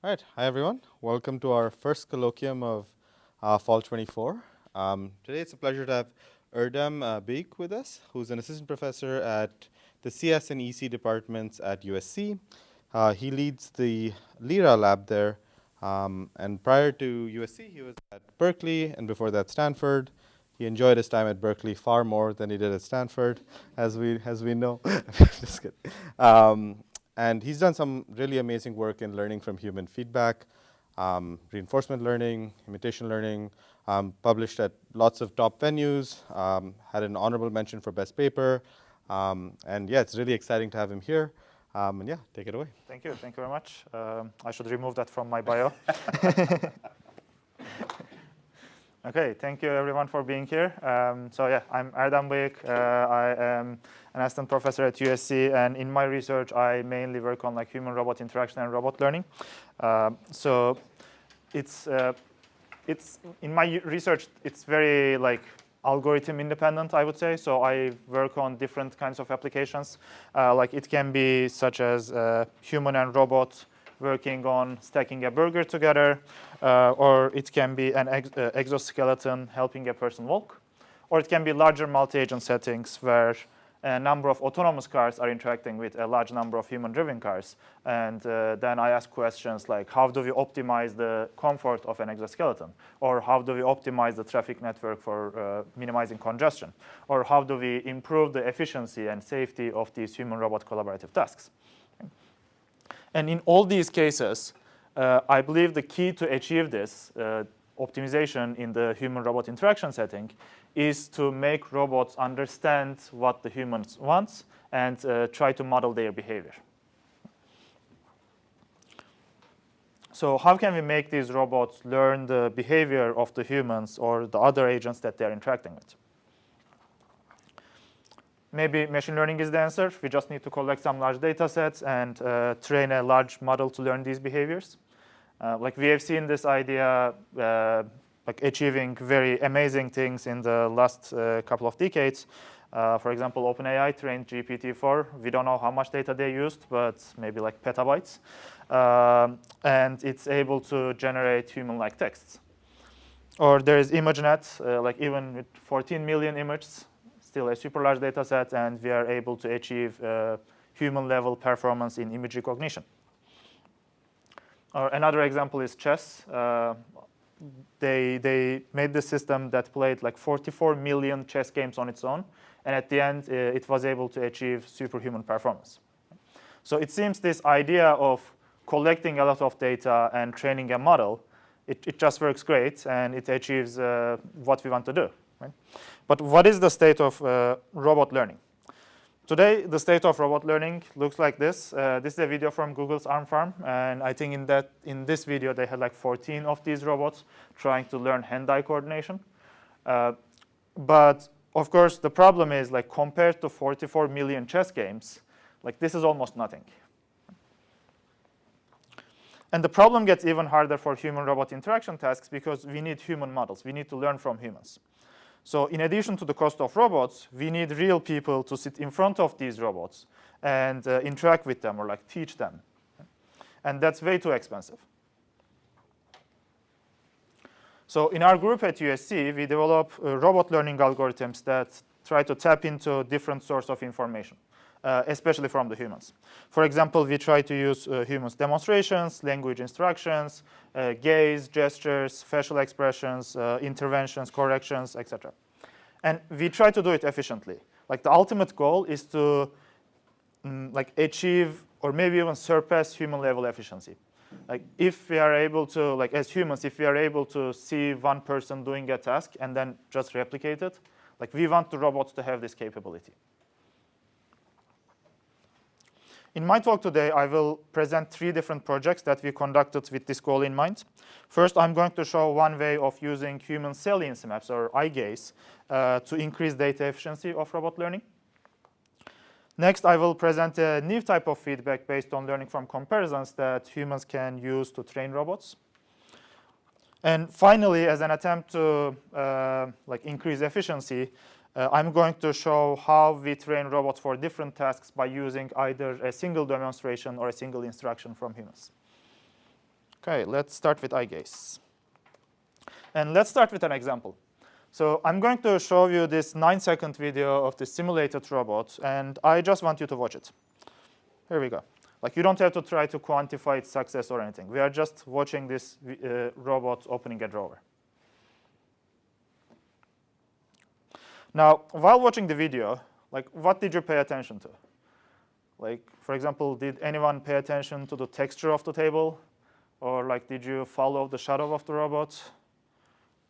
All right, hi everyone. Welcome to our first colloquium of Fall 24. Today it's a pleasure to have Erdem Beek with us, who's an assistant professor at the CS and EC departments at USC. He leads the Lyra lab there, and prior to USC, he was at Berkeley, and before that, Stanford. He enjoyed his time at Berkeley far more than he did at Stanford, as we know. Just kidding. And he's done some really amazing work in learning from human feedback, reinforcement learning, imitation learning, published at lots of top venues, had an honorable mention for best paper. And yeah, it's really exciting to have him here. And yeah, take it away. Thank you very much. I should remove that from my bio. Okay, thank you everyone for being here. So yeah, I'm Erdem Beek. I am an assistant professor at USC, and in my research, I mainly work on like human-robot interaction and robot learning. So it's in my research, it's very like algorithm independent, I would say. So I work on different kinds of applications. Like it can be such as human and robot working on stacking a burger together, or it can be an exoskeleton helping a person walk, or it can be larger multi-agent settings where a number of autonomous cars are interacting with a large number of human-driven cars. And then I ask questions like, how do we optimize the comfort of an exoskeleton? Or how do we optimize the traffic network for minimizing congestion? Or how do we improve the efficiency and safety of these human-robot collaborative tasks? And in all these cases, I believe the key to achieve this optimization in the human-robot interaction setting is to make robots understand what the humans want and try to model their behavior. So how can we make these robots learn the behavior of the humans or the other agents that they're interacting with? Maybe machine learning is the answer. We just need to collect some large data sets and train a large model to learn these behaviors. Like we have seen this idea like achieving very amazing things in the last couple of decades. For example, OpenAI trained GPT-4. We don't know how much data they used, but maybe like petabytes. And it's able to generate human-like texts. Or there is ImageNet, like even with 14 million images, still a super large data set, and we are able to achieve human-level performance in image recognition. Or another example is chess. They made the system that played like 44 million chess games on its own, and at the end, it was able to achieve superhuman performance. So it seems this idea of collecting a lot of data and training a model, it just works great, and it achieves what we want to do. Right? But what is the state of robot learning? Today, the state of robot learning looks like this. This is a video from Google's Arm Farm, and I think in this video they had like 14 of these robots trying to learn hand-eye coordination. But of course, the problem is like compared to 44 million chess games, like this is almost nothing. And the problem gets even harder for human-robot interaction tasks because we need human models. We need to learn from humans. So in addition to the cost of robots, we need real people to sit in front of these robots and interact with them or like teach them. And that's way too expensive. So in our group at USC, we develop robot learning algorithms that try to tap into different sources of information, especially from the humans. For example, we try to use humans' demonstrations, language instructions, gaze, gestures, facial expressions, interventions, corrections, etc. And we try to do it efficiently. Like the ultimate goal is to like achieve or maybe even surpass human-level efficiency. Like if we are able to, like as humans, if we are able to see one person doing a task and then just replicate it, like we want the robots to have this capability. In my talk today, I will present 3 different projects that we conducted with this goal in mind. First, I'm going to show one way of using human salience maps, or eye gaze, to increase data efficiency of robot learning. Next, I will present a new type of feedback based on learning from comparisons that humans can use to train robots. And finally, as an attempt to like increase efficiency, I'm going to show how we train robots for different tasks by using either a single demonstration or a single instruction from humans. Okay, let's start with eye gaze. And let's start with an example. So I'm going to show you this 9-second video of the simulated robot, and I just want you to watch it. Here we go. Like, you don't have to try to quantify its success or anything. We are just watching this robot opening a drawer. Now, while watching the video, like, what did you pay attention to? Like, for example, did anyone pay attention to the texture of the table? Or like, did you follow the shadow of the robot?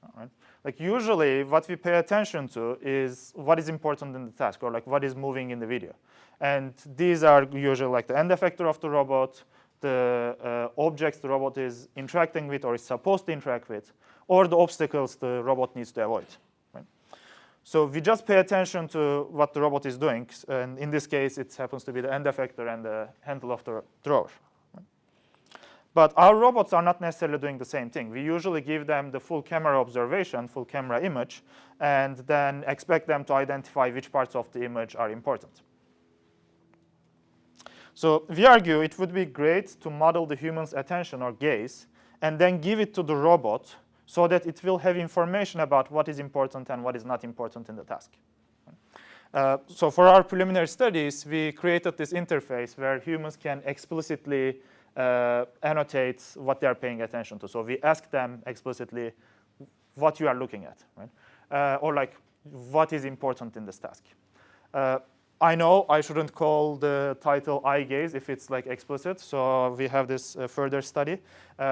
All right. Like, usually what we pay attention to is what is important in the task, or like what is moving in the video. And these are usually like the end effector of the robot, the objects the robot is interacting with or is supposed to interact with, or the obstacles the robot needs to avoid. Right? So we just pay attention to what the robot is doing. And in this case, it happens to be the end effector and the handle of the drawer. But our robots are not necessarily doing the same thing. We usually give them the full camera observation, full camera image, and then expect them to identify which parts of the image are important. So we argue it would be great to model the human's attention or gaze and then give it to the robot so that it will have information about what is important and what is not important in the task. So for our preliminary studies, we created this interface where humans can explicitly annotate what they are paying attention to. So we ask them explicitly what you are looking at, right? Or like what is important in this task. I know I shouldn't call the title eye gaze if it's like explicit, so we have this further study.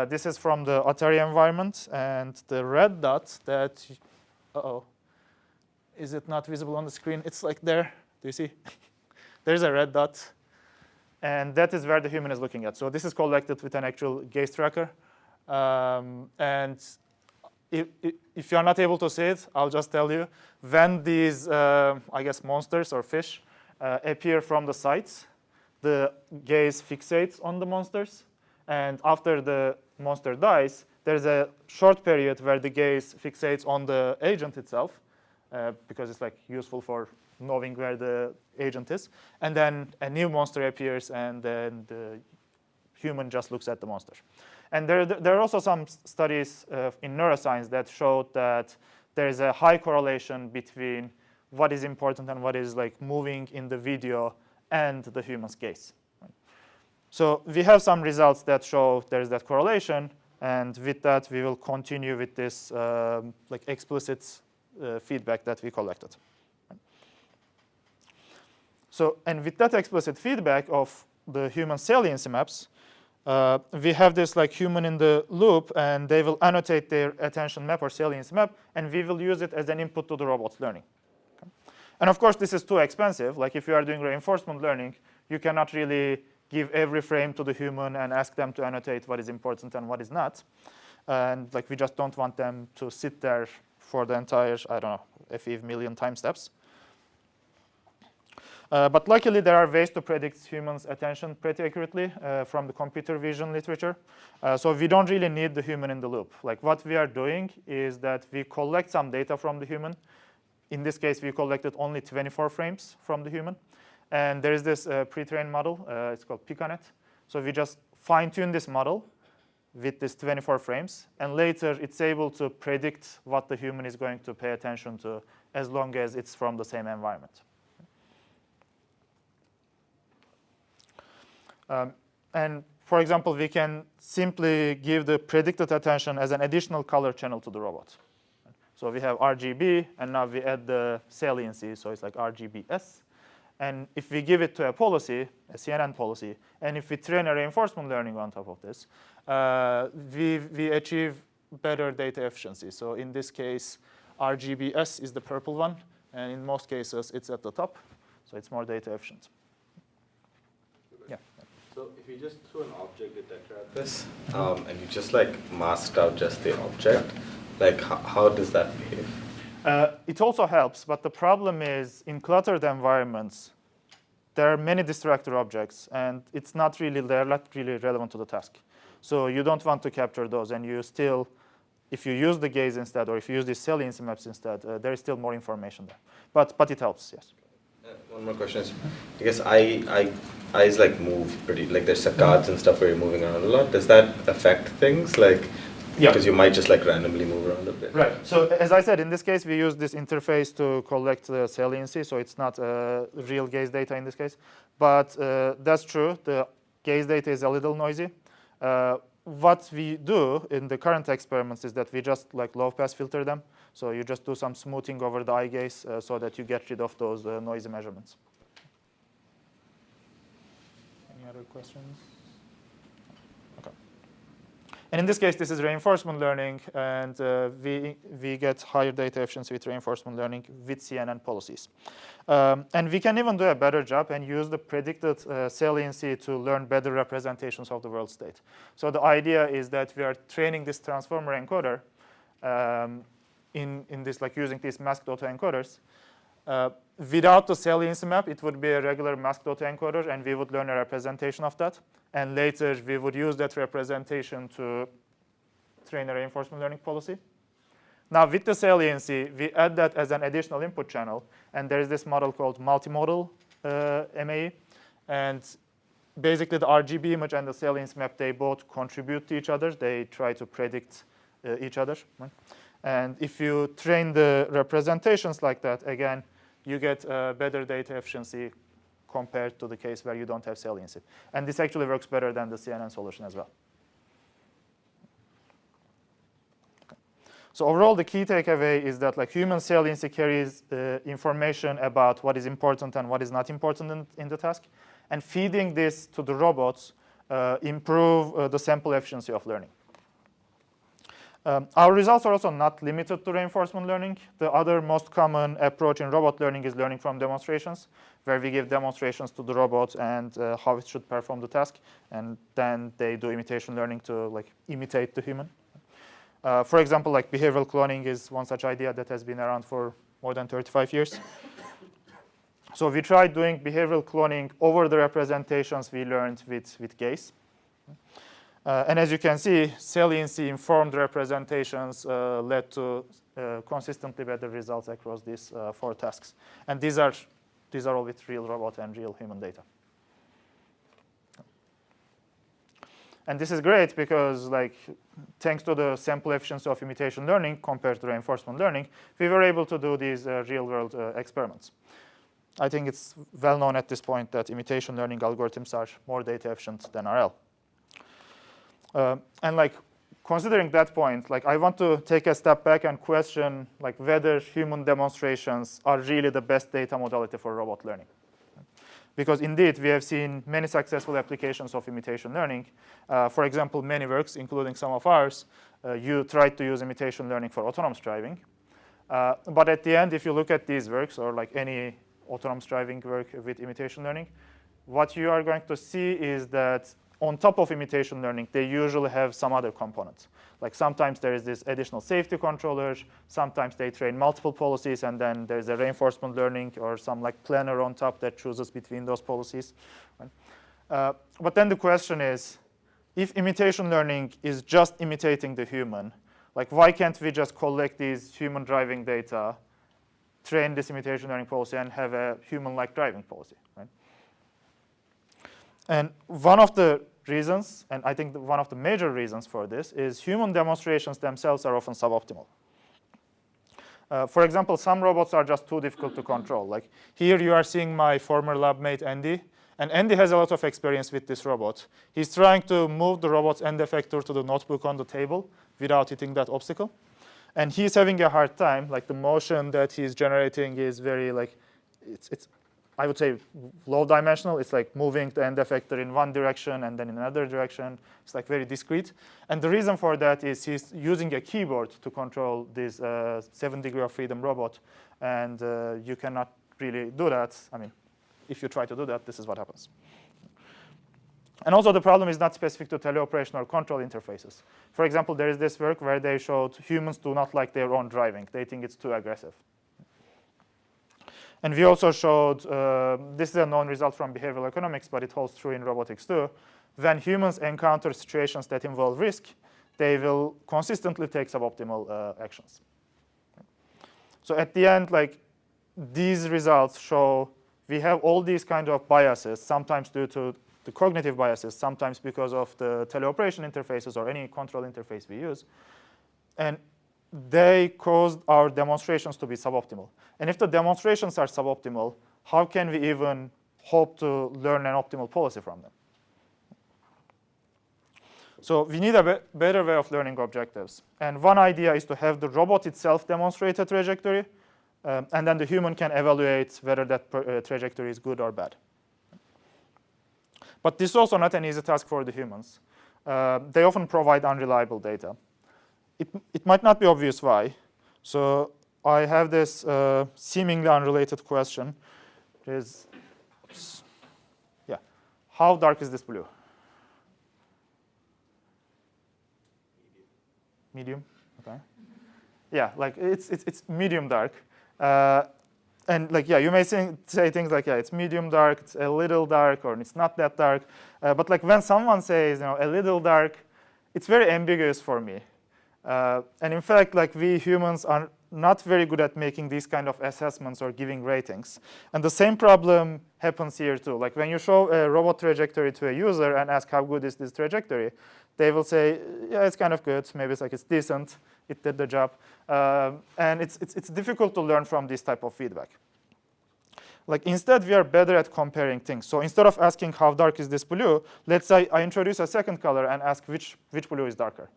This is from the Atari environment, and the red dot that, is it not visible on the screen? It's like there, do you see? There's a red dot. And that is where the human is looking at. So this is collected with an actual gaze tracker. And if you're not able to see it, I'll just tell you. When these, I guess, monsters or fish appear from the sides, the gaze fixates on the monsters. And after the monster dies, there's a short period where the gaze fixates on the agent itself, because it's like useful for knowing where the agent is. And then a new monster appears, and then the human just looks at the monster. And there are also some studies in neuroscience that showed that there is a high correlation between what is important and what is like moving in the video and the human's gaze. So we have some results that show there is that correlation, and with that we will continue with this like explicit feedback that we collected. So, and with that explicit feedback of the human saliency maps, we have this like human in the loop, and they will annotate their attention map or saliency map, and we will use it as an input to the robot's learning. Okay? And of course, this is too expensive. Like if you are doing reinforcement learning, you cannot really give every frame to the human and ask them to annotate what is important and what is not. And like we just don't want them to sit there for the entire, I don't know, a few million time steps. But luckily, there are ways to predict humans' attention pretty accurately from the computer vision literature. So we don't really need the human in the loop. Like what we are doing is that we collect some data from the human. In this case, we collected only 24 frames from the human. And there is this pre-trained model. It's called Picanet. So we just fine-tune this model with this 24 frames. And later, it's able to predict what the human is going to pay attention to as long as it's from the same environment. And for example, we can simply give the predicted attention as an additional color channel to the robot. So we have RGB, and now we add the saliency, so it's like RGBS. And if we give it to a policy, a CNN policy, and if we train a reinforcement learning on top of this, we achieve better data efficiency. So in this case, RGBS is the purple one, and in most cases, it's at the top, so it's more data efficient. Yeah. So if you just threw an object detector at this, and you just like masked out just the object, like how does that behave? It also helps, but the problem is in cluttered environments, there are many distractor objects, and they're not really relevant to the task. So you don't want to capture those, and you still, if you use the gaze instead, or if you use these saliency maps instead, there is still more information there. But it helps, yes. One more question is, I guess I eyes like move pretty, like there's saccades and stuff where you're moving around a lot. Does that affect things? Like, Yeah. because you might just like randomly move around a bit. Right. So as I said, in this case, we use this interface to collect the saliency. So it's not real gaze data in this case. But that's true. The gaze data is a little noisy. What we do in the current experiments is that we just like low pass filter them. So you just do some smoothing over the eye gaze so that you get rid of those noisy measurements. Any other questions? Okay. And in this case, this is reinforcement learning, and we get higher data efficiency with reinforcement learning with CNN policies. And we can even do a better job and use the predicted saliency to learn better representations of the world state. So the idea is that we are training this transformer encoder in this, like using these masked autoencoders. Without the saliency map, it would be a regular masked autoencoder, and we would learn a representation of that. And later, we would use that representation to train a reinforcement learning policy. Now, with the saliency, we add that as an additional input channel. And there is this model called multimodal MAE. And basically, the RGB image and the saliency map, they both contribute to each other. They try to predict each other. Right? And if you train the representations like that, again, you get better data efficiency compared to the case where you don't have saliency. And this actually works better than the CNN solution as well. Okay. So overall, the key takeaway is that like human saliency carries information about what is important and what is not important in the task. And feeding this to the robots improve the sample efficiency of learning. Our results are also not limited to reinforcement learning. The other most common approach in robot learning is learning from demonstrations, where we give demonstrations to the robot and how it should perform the task, and then they do imitation learning to like imitate the human. For example, like behavioral cloning is one such idea that has been around for more than 35 years. So we tried doing behavioral cloning over the representations we learned with gaze. And as you can see, saliency-informed representations led to consistently better results across these 4 tasks. And these are all with real robot and real human data. And this is great because, like, thanks to the sample efficiency of imitation learning compared to reinforcement learning, we were able to do these real-world experiments. I think it's well known at this point that imitation learning algorithms are more data efficient than RL. And like considering that point, like I want to take a step back and question like whether human demonstrations are really the best data modality for robot learning. Because indeed, we have seen many successful applications of imitation learning. For example, many works, including some of ours, you tried to use imitation learning for autonomous driving. But at the end, if you look at these works or like any autonomous driving work with imitation learning, what you are going to see is that on top of imitation learning, they usually have some other components. Like sometimes there is this additional safety controller. Sometimes they train multiple policies, and then there's a reinforcement learning or some like planner on top that chooses between those policies. Right? But then the question is, if imitation learning is just imitating the human, like why can't we just collect these human driving data, train this imitation learning policy, and have a human-like driving policy? Right? And one of the reasons, and I think one of the major reasons for this, is human demonstrations themselves are often suboptimal. For example, some robots are just too difficult to control. Like here you are seeing my former lab mate, Andy. And Andy has a lot of experience with this robot. He's trying to move the robot's end effector to the notebook on the table without hitting that obstacle. And he's having a hard time. Like the motion that he's generating is very like, it's I would say low dimensional. It's like moving the end effector in one direction and then in another direction. It's like very discrete. And the reason for that is he's using a keyboard to control this 7 degree of freedom robot. And you cannot really do that. I mean, if you try to do that, this is what happens. And also the problem is not specific to teleoperation or control interfaces. For example, there is this work where they showed humans do not like their own driving. They think it's too aggressive. And we also showed, this is a known result from behavioral economics, but it holds true in robotics too. When humans encounter situations that involve risk, they will consistently take suboptimal actions. So at the end, like these results show we have all these kind of biases, sometimes due to the cognitive biases, sometimes because of the teleoperation interfaces or any control interface we use. And they caused our demonstrations to be suboptimal. And if the demonstrations are suboptimal, how can we even hope to learn an optimal policy from them? So we need a better way of learning objectives. And one idea is to have the robot itself demonstrate a trajectory, and then the human can evaluate whether that trajectory is good or bad. But this is also not an easy task for the humans. They often provide unreliable data. It might not be obvious why. So I have this seemingly unrelated question. How dark is this blue? Medium. Okay. Yeah, like it's medium dark. And like, yeah, you may say things like, yeah, it's medium dark, it's a little dark, or it's not that dark. But like when someone says, a little dark, it's very ambiguous for me. And in fact, like we humans are not very good at making these kind of assessments or giving ratings. And the same problem happens here too. Like when you show a robot trajectory to a user and ask how good is this trajectory, they will say, yeah, it's kind of good. Maybe it's decent. It did the job. And it's difficult to learn from this type of feedback. Like instead, we are better at comparing things. So instead of asking how dark is this blue, let's say I introduce a second color and ask which blue is darker.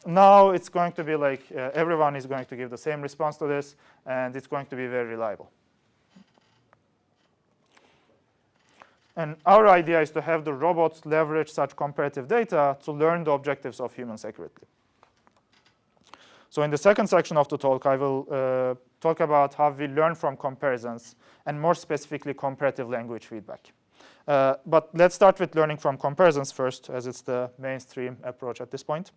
Now it's going to be like everyone is going to give the same response to this, and it's going to be very reliable. And our idea is to have the robots leverage such comparative data to learn the objectives of humans accurately. So in the second section of the talk, I will talk about how we learn from comparisons, and more specifically, comparative language feedback. But let's start with learning from comparisons first, as it's the mainstream approach at this point.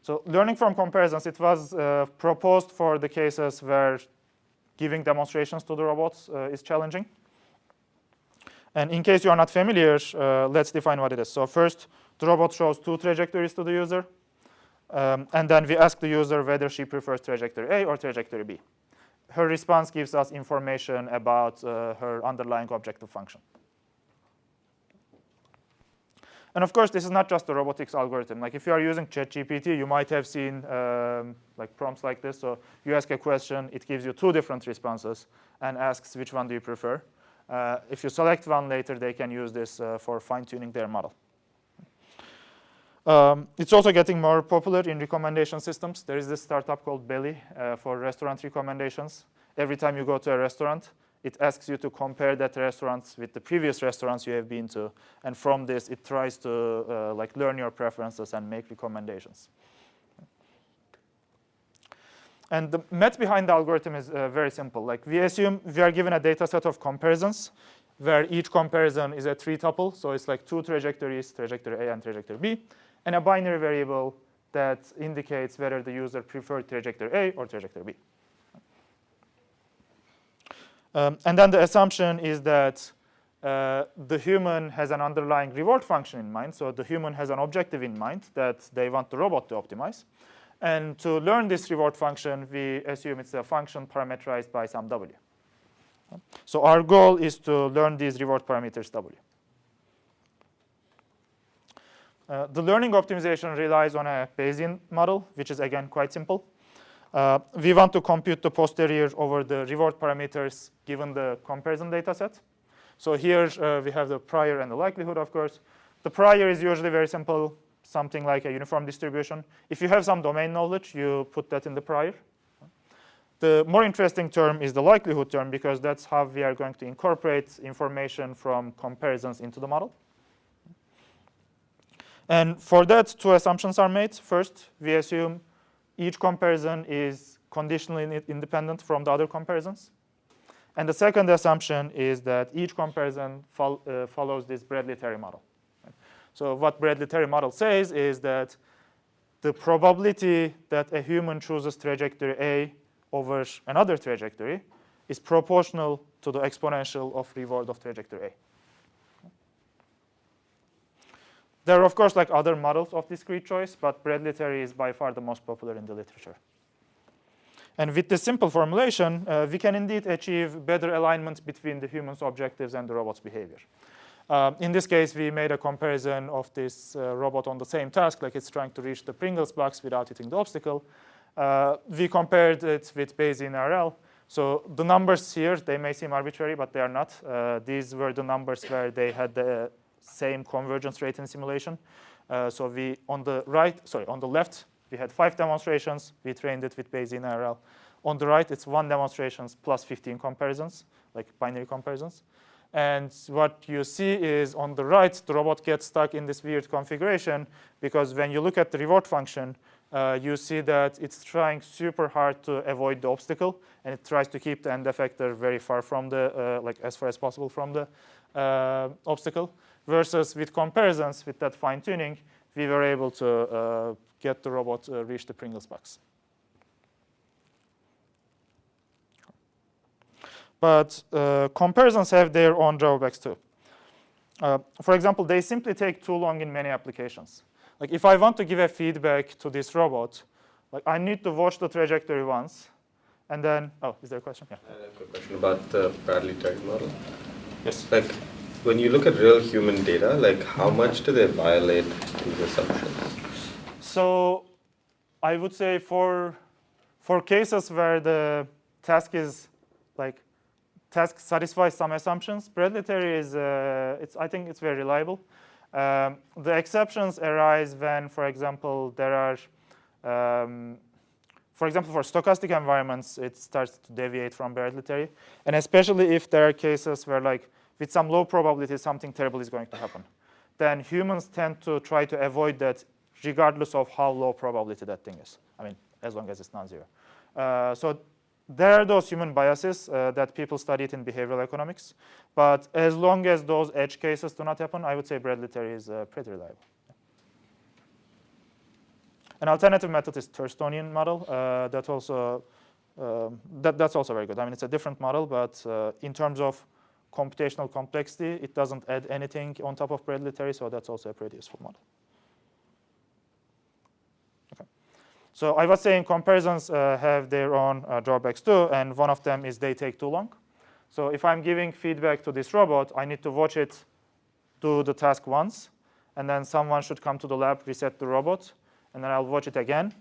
So learning from comparisons, it was proposed for the cases where giving demonstrations to the robots is challenging. And in case you are not familiar, let's define what it is. So first, the robot shows two trajectories to the user. And then we ask the user whether she prefers trajectory A or trajectory B. Her response gives us information about her underlying objective function. And of course, this is not just a robotics algorithm. Like if you are using ChatGPT, you might have seen like prompts like this. So you ask a question, it gives you two different responses and asks which one do you prefer. If you select one later, they can use this for fine-tuning their model. It's also getting more popular in recommendation systems. There is this startup called Belly for restaurant recommendations. Every time you go to a restaurant, it asks you to compare that restaurant with the previous restaurants you have been to. And from this, it tries to like learn your preferences and make recommendations. And the math behind the algorithm is very simple. Like we assume we are given a data set of comparisons where each comparison is a three-tuple. So it's like two trajectories, trajectory A and trajectory B, and a binary variable that indicates whether the user preferred trajectory A or trajectory B. And then the assumption is that the human has an underlying reward function in mind. So the human has an objective in mind that they want the robot to optimize. And to learn this reward function, we assume it's a function parameterized by some W. So our goal is to learn these reward parameters W. The learning optimization relies on a Bayesian model, which is, again, quite simple. We want to compute the posterior over the reward parameters given the comparison data set. So here we have the prior and the likelihood, of course. The prior is usually very simple, something like a uniform distribution. If you have some domain knowledge, you put that in the prior. The more interesting term is the likelihood term, because that's how we are going to incorporate information from comparisons into the model. And for that, two assumptions are made. First, we assume each comparison is conditionally independent from the other comparisons. And the second assumption is that each comparison follows this Bradley-Terry model. So what Bradley-Terry model says is that the probability that a human chooses trajectory A over another trajectory is proportional to the exponential of reward of trajectory A. There are, of course, like other models of discrete choice, but Bradley-Terry is by far the most popular in the literature. And with this simple formulation, we can indeed achieve better alignment between the human's objectives and the robot's behavior. In this case, we made a comparison of this robot on the same task, like it's trying to reach the Pringles box without hitting the obstacle. We compared it with Bayesian RL. So the numbers here, they may seem arbitrary, but they are not. These were the numbers where they had the same convergence rate in simulation. So we, on the left, we had 5 demonstrations. We trained it with Bayesian RL. On the right, it's 1 demonstration plus 15 comparisons, like binary comparisons. And what you see is on the right, the robot gets stuck in this weird configuration because when you look at the reward function, you see that it's trying super hard to avoid the obstacle, and it tries to keep the end effector very far from the, like as far as possible from the obstacle. Versus with comparisons, with that fine tuning, we were able to get the robot reach the Pringles box. But comparisons have their own drawbacks too. For example, they simply take too long in many applications. Like if I want to give a feedback to this robot, like I need to watch the trajectory once, and then, oh, is there a question? Yeah. I have a question about the Bradley-Terry model. Yes. Like when you look at real human data, like how much do they violate these assumptions? So I would say for cases where the task is like task satisfies some assumptions, Bradley-Terry is I think it's very reliable. The exceptions arise when, for example, there are, for example, for stochastic environments, it starts to deviate from Bradley-Terry, and especially if there are cases where, like, with some low probability, something terrible is going to happen. Then humans tend to try to avoid that regardless of how low probability that thing is. I mean, as long as it's non-zero. So there are those human biases that people studied in behavioral economics. But as long as those edge cases do not happen, I would say Bradley-Terry is pretty reliable. An alternative method is Thurstonian model. That's also very good. I mean, it's a different model, but in terms of computational complexity, it doesn't add anything on top of Bradley-Terry, so that's also a pretty useful model. Okay. So I was saying comparisons have their own drawbacks too, and one of them is they take too long. So if I'm giving feedback to this robot, I need to watch it do the task once, and then someone should come to the lab, reset the robot, and then I'll watch it again,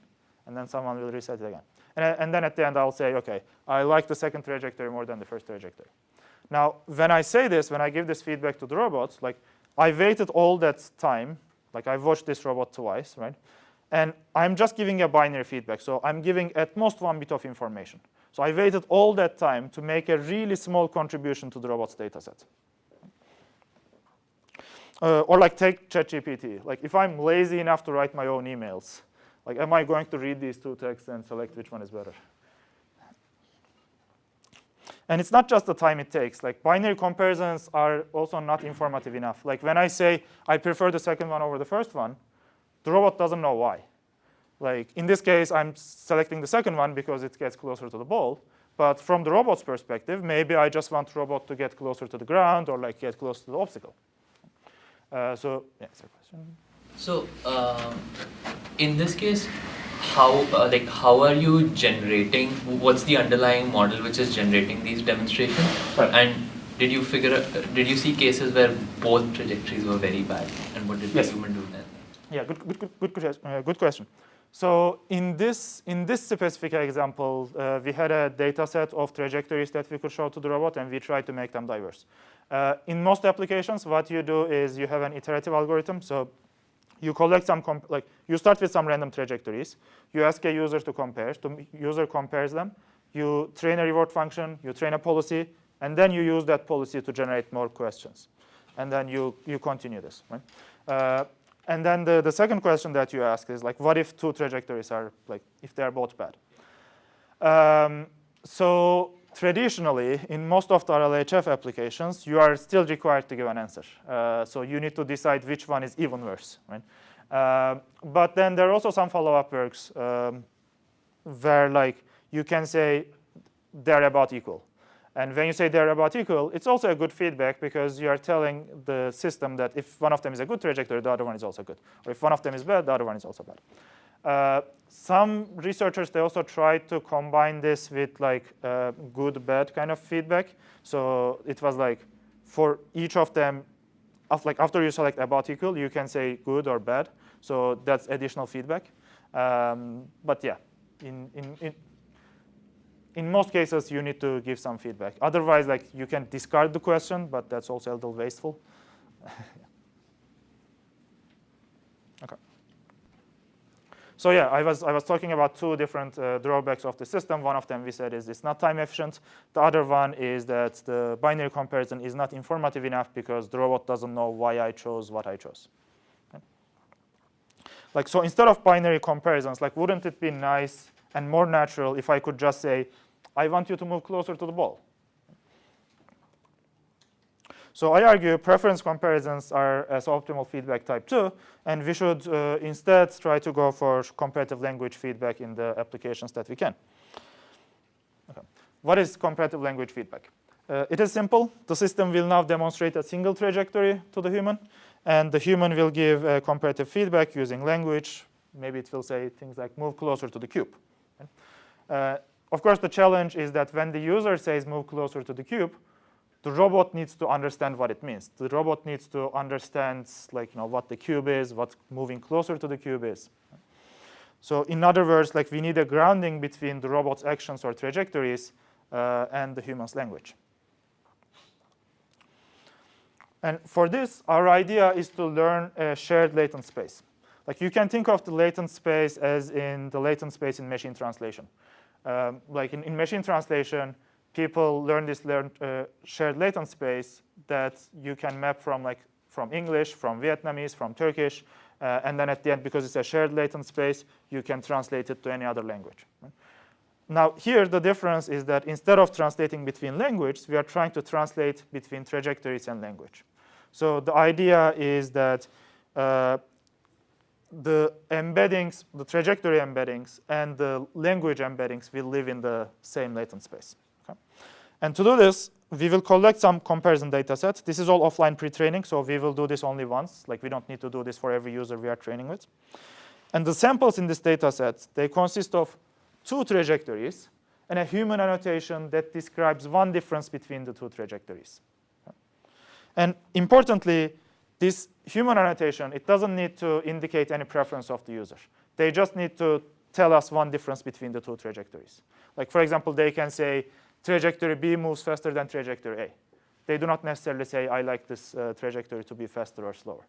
and then someone will reset it again. And then at the end, I'll say, OK, I like the second trajectory more than the first trajectory. Now, when I say this, when I give this feedback to the robot, like I waited all that time, like I've watched this robot twice, right? And I'm just giving a binary feedback. So I'm giving at most 1 bit of information. So I waited all that time to make a really small contribution to the robot's data set. Or like take ChatGPT. Like if I'm lazy enough to write my own emails, like am I going to read these 2 texts and select which one is better? And it's not just the time it takes. Like binary comparisons are also not informative enough. Like when I say I prefer the second one over the first one, the robot doesn't know why. Like in this case, I'm selecting the second one because it gets closer to the ball. But from the robot's perspective, maybe I just want the robot to get closer to the ground or like get close to the obstacle. So yeah, is there a question? So in this case, how are you generating? What's the underlying model which is generating these demonstrations? Right. And did you did you see cases where both trajectories were very bad? And what did the human do then? Yeah, good question. So in this specific example, we had a data set of trajectories that we could show to the robot, and we tried to make them diverse. In most applications, what you do is you have an iterative algorithm. So you collect some, you start with some random trajectories. You ask a user to compare. The user compares them. You train a reward function. You train a policy. And then you use that policy to generate more questions. And then you continue this, right? And then the second question that you ask is, like, what if 2 trajectories are, like, if they are both bad? So traditionally, in most of the RLHF applications, you are still required to give an answer. So you need to decide which one is even worse, right? But then there are also some follow-up works where, like, you can say they're about equal. And when you say they're about equal, it's also a good feedback because you are telling the system that if one of them is a good trajectory, the other one is also good. Or if one of them is bad, the other one is also bad. Some researchers, they also try to combine this with like good, bad kind of feedback. So it was like for each of them, like after you select about equal, you can say good or bad. So that's additional feedback. But yeah, in most cases, you need to give some feedback. Otherwise, like you can discard the question, but that's also a little wasteful. Okay. So yeah, I was talking about two different drawbacks of the system. One of them we said is it's not time efficient. The other one is that the binary comparison is not informative enough because the robot doesn't know why I chose what I chose. Okay. Like so, instead of binary comparisons, like wouldn't it be nice and more natural if I could just say, I want you to move closer to the ball? So I argue preference comparisons are as optimal feedback type 2, and we should instead try to go for comparative language feedback in the applications that we can. Okay. What is comparative language feedback? It is simple. The system will now demonstrate a single trajectory to the human, and the human will give comparative feedback using language. Maybe it will say things like move closer to the cube. Of course, the challenge is that when the user says move closer to the cube, the robot needs to understand what it means. The robot needs to understand like, what the cube is, what moving closer to the cube is. So in other words, like we need a grounding between the robot's actions or trajectories and the human's language. And for this, our idea is to learn a shared latent space. Like you can think of the latent space as in the latent space in machine translation. Like in machine translation, people learn this shared latent space that you can map from English, from Vietnamese, from Turkish, and then at the end, because it's a shared latent space, you can translate it to any other language. Now here, the difference is that instead of translating between languages, we are trying to translate between trajectories and language. So the idea is that the embeddings, the trajectory embeddings, and the language embeddings will live in the same latent space. Okay. And to do this, we will collect some comparison data sets. This is all offline pre-training, so we will do this only once. Like we don't need to do this for every user we are training with. And the samples in this data set, they consist of 2 trajectories and a human annotation that describes one difference between the 2 trajectories. Okay. And importantly, this human annotation, it doesn't need to indicate any preference of the user. They just need to tell us one difference between the 2 trajectories. Like for example, they can say, trajectory B moves faster than trajectory A. They do not necessarily say, I like this trajectory to be faster or slower.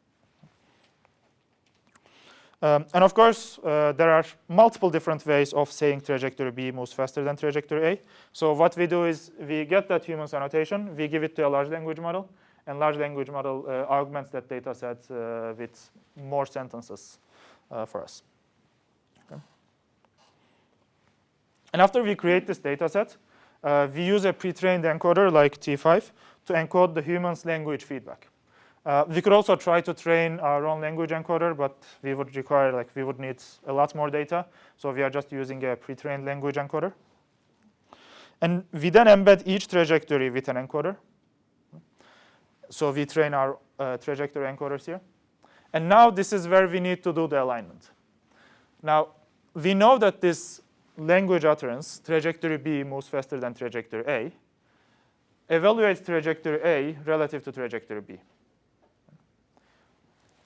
And of course, there are multiple different ways of saying trajectory B moves faster than trajectory A. So what we do is we get that human's annotation, we give it to a large language model, and large language model augments that data set with more sentences for us. Okay. And after we create this data set, we use a pre-trained encoder like T5 to encode the human's language feedback. We could also try to train our own language encoder, but we would require, we would need a lot more data. So we are just using a pre-trained language encoder. And we then embed each trajectory with an encoder. So we train our trajectory encoders here. And now this is where we need to do the alignment. Now, we know that this language utterance, trajectory B moves faster than trajectory A, evaluates trajectory A relative to trajectory B.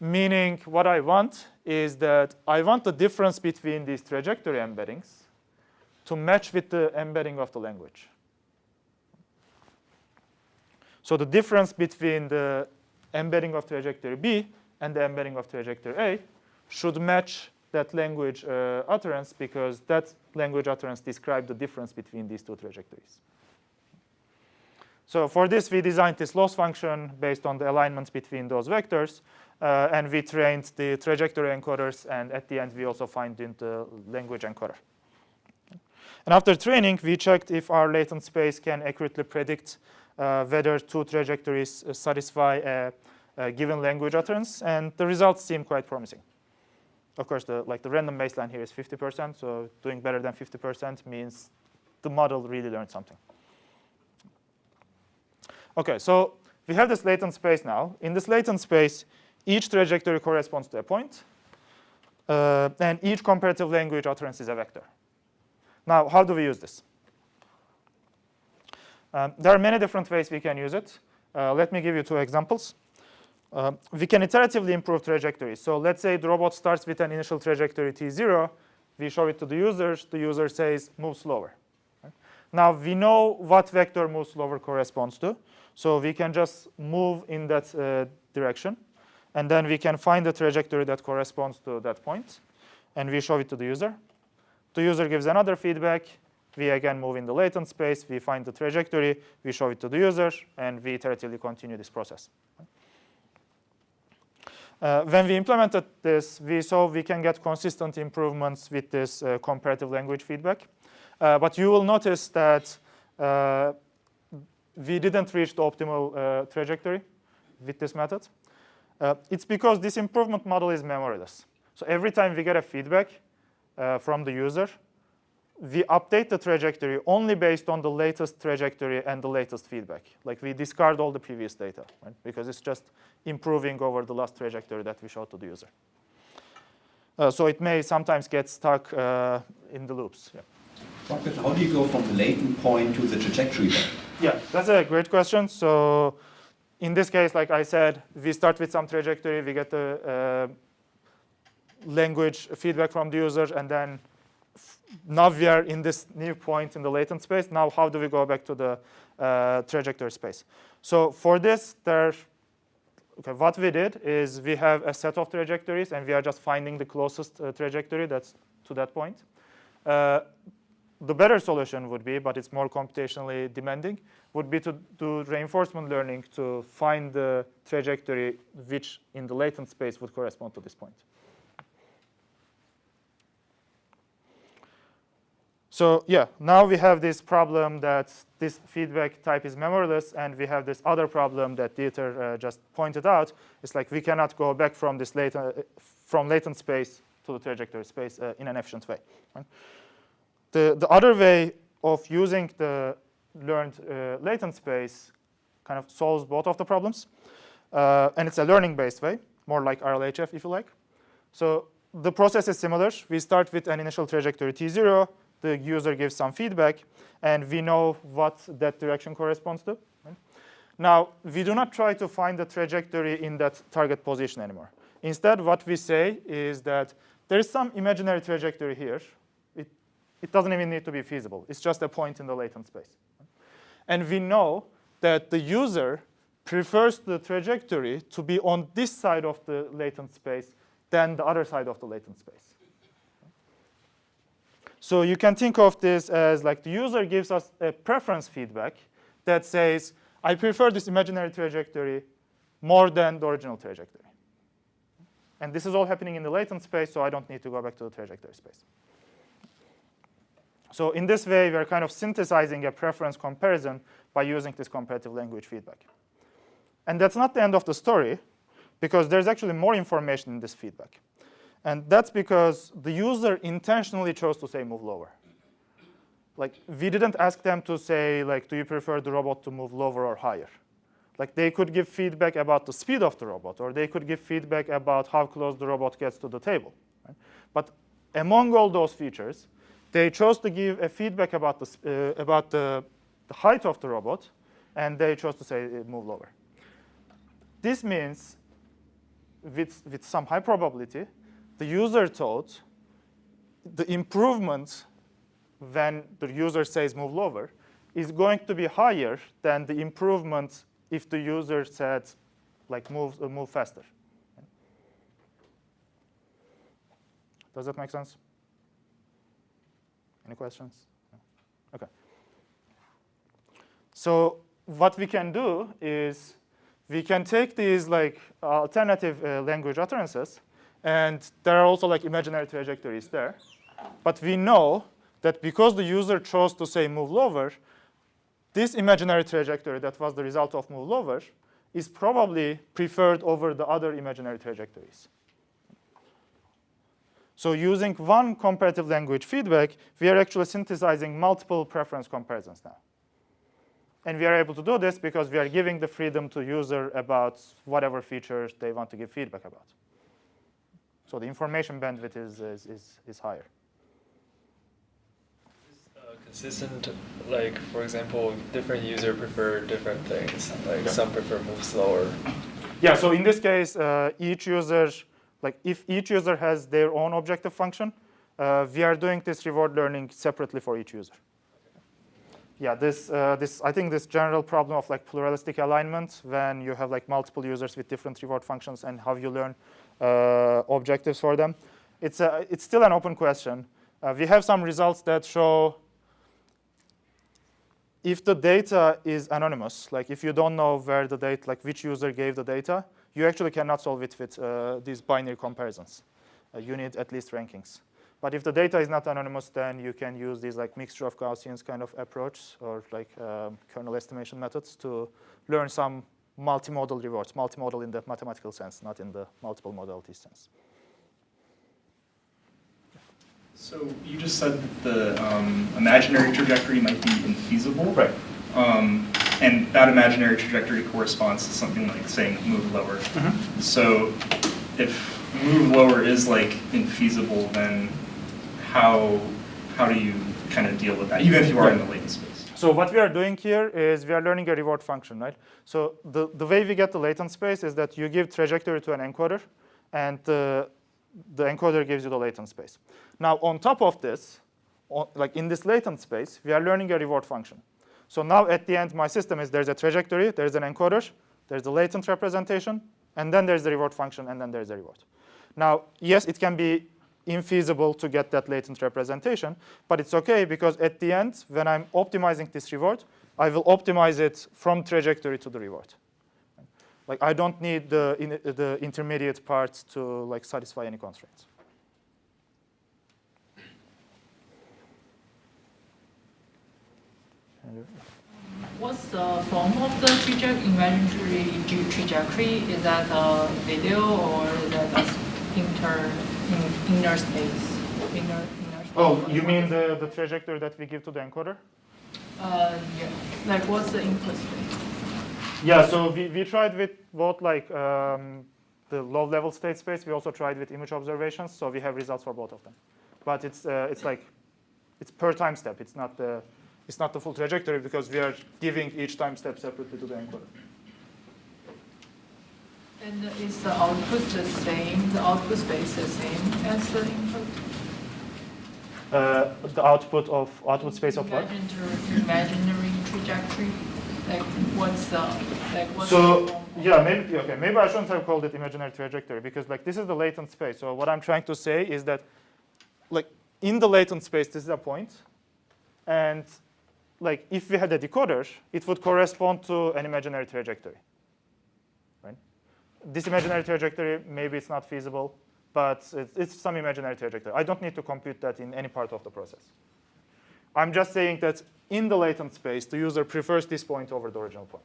Meaning what I want is that I want the difference between these trajectory embeddings to match with the embedding of the language. So the difference between the embedding of trajectory B and the embedding of trajectory A should match that language utterance, because that language utterance describes the difference between these 2 trajectories. So for this, we designed this loss function based on the alignment between those vectors, and we trained the trajectory encoders, and at the end, we also fine-tuned the language encoder. And after training, we checked if our latent space can accurately predict whether 2 trajectories satisfy a given language utterance, and the results seem quite promising. Of course, the random baseline here is 50%, so doing better than 50% means the model really learned something. OK, so we have this latent space now. In this latent space, each trajectory corresponds to a point. And each comparative language utterance is a vector. Now, how do we use this? There are many different ways we can use it. Let me give you 2 examples. We can iteratively improve trajectories. So let's say the robot starts with an initial trajectory t0. We show it to the user. The user says, move slower. Right? Now, we know what vector move slower corresponds to. So we can just move in that direction. And then we can find the trajectory that corresponds to that point. And we show it to the user. The user gives another feedback. We again move in the latent space. We find the trajectory. We show it to the user. And we iteratively continue this process. When we implemented this, we saw we can get consistent improvements with this comparative language feedback. But you will notice that we didn't reach the optimal trajectory with this method. It's because this improvement model is memoryless. So every time we get a feedback from the user, we update the trajectory only based on the latest trajectory and the latest feedback. Like we discard all the previous data, right? Because it's just improving over the last trajectory that we showed to the user. So it may sometimes get stuck in the loops. Yeah. How do you go from the latent point to the trajectory then? Yeah, that's a great question. So in this case, like I said, we start with some trajectory. We get the language feedback from the user, and then now we are in this new point in the latent space. Now, how do we go back to the trajectory space? So for this, what we did is we have a set of trajectories, and we are just finding the closest trajectory that's to that point. The better solution would be, but it's more computationally demanding, would be to do reinforcement learning to find the trajectory which in the latent space would correspond to this point. So yeah, now we have this problem that this feedback type is memoryless, and we have this other problem that Dieter just pointed out. It's like we cannot go back from this latent space to the trajectory space in an efficient way. Right? The other way of using the learned latent space kind of solves both of the problems, and it's a learning-based way, more like RLHF if you like. So the process is similar. We start with an initial trajectory t0. The user gives some feedback, and we know what that direction corresponds to. Right? Now, we do not try to find the trajectory in that target position anymore. Instead, what we say is that there is some imaginary trajectory here. It doesn't even need to be feasible. It's just a point in the latent space. And we know that the user prefers the trajectory to be on this side of the latent space than the other side of the latent space. So you can think of this as like the user gives us a preference feedback that says, I prefer this imaginary trajectory more than the original trajectory. And this is all happening in the latent space, so I don't need to go back to the trajectory space. So in this way, we're kind of synthesizing a preference comparison by using this comparative language feedback. And that's not the end of the story, because there's actually more information in this feedback. And that's because the user intentionally chose to say move lower. Like, we didn't ask them to say, like, do you prefer the robot to move lower or higher? Like, they could give feedback about the speed of the robot, or they could give feedback about how close the robot gets to the table. Right? But among all those features, they chose to give a feedback about the height of the robot, and they chose to say move lower. This means, with some high probability, the user thought the improvement when the user says move lower is going to be higher than the improvement if the user said, like, move faster. Does that make sense? Any questions? OK. So what we can do is we can take these like alternative language utterances, and there are also like imaginary trajectories there. But we know that because the user chose to say move lower, this imaginary trajectory that was the result of move lower is probably preferred over the other imaginary trajectories. So using one comparative language feedback, we are actually synthesizing multiple preference comparisons now. And we are able to do this because we are giving the freedom to user about whatever features they want to give feedback about. So the information bandwidth is higher. Consistent, like for example, different user prefer different things. Like some prefer move slower. Yeah. So in this case, each user, like if each user has their own objective function, we are doing this reward learning separately for each user. Yeah. I think this general problem of like pluralistic alignment when you have like multiple users with different reward functions and how you learn objectives for them, it's still an open question. We have some results that show if the data is anonymous, like if you don't know where the data, like which user gave the data, you actually cannot solve it with these binary comparisons. You need at least rankings. But if the data is not anonymous, then you can use these like mixture of Gaussians kind of approach or like kernel estimation methods to learn some multimodal rewards, multimodal in the mathematical sense, not in the multiple modality sense. So you just said that the imaginary trajectory might be infeasible. Right. And that imaginary trajectory corresponds to something like saying move lower. Mm-hmm. So if move lower is like infeasible, then how do you kind of deal with that, even if you are in the latent space? So what we are doing here is we are learning a reward function, right? So the way we get the latent space is that you give trajectory to an encoder, and the encoder gives you the latent space. Now, on top of this, like in this latent space, we are learning a reward function. So now at the end, my system is there's a trajectory, there's an encoder, there's a latent representation, and then there's the reward function, and then there's the reward. Now, yes, it can be infeasible to get that latent representation, but it's OK because at the end, when I'm optimizing this reward, I will optimize it from trajectory to the reward. Like I don't need the intermediate part to like satisfy any constraints. What's the form of the imaginary trajectory? Is that a video or is that a inner space? Inner space? Oh, you mean the trajectory that we give to the encoder? Yeah. Like what's the input space? Yeah, so we tried with both like the low-level state space. We also tried with image observations, so we have results for both of them. But it's per time step. It's not the full trajectory because we are giving each time step separately to the encoder. And is the output the same? The output space the same as the input? The output space of what? Imaginary trajectory. Like what's the So yeah, maybe I shouldn't have called it imaginary trajectory because like this is the latent space. So what I'm trying to say is that like in the latent space this is a point, and like if we had a decoder, it would correspond to an imaginary trajectory. Right? This imaginary trajectory maybe it's not feasible, but it's some imaginary trajectory. I don't need to compute that in any part of the process. I'm just saying that in the latent space, the user prefers this point over the original point.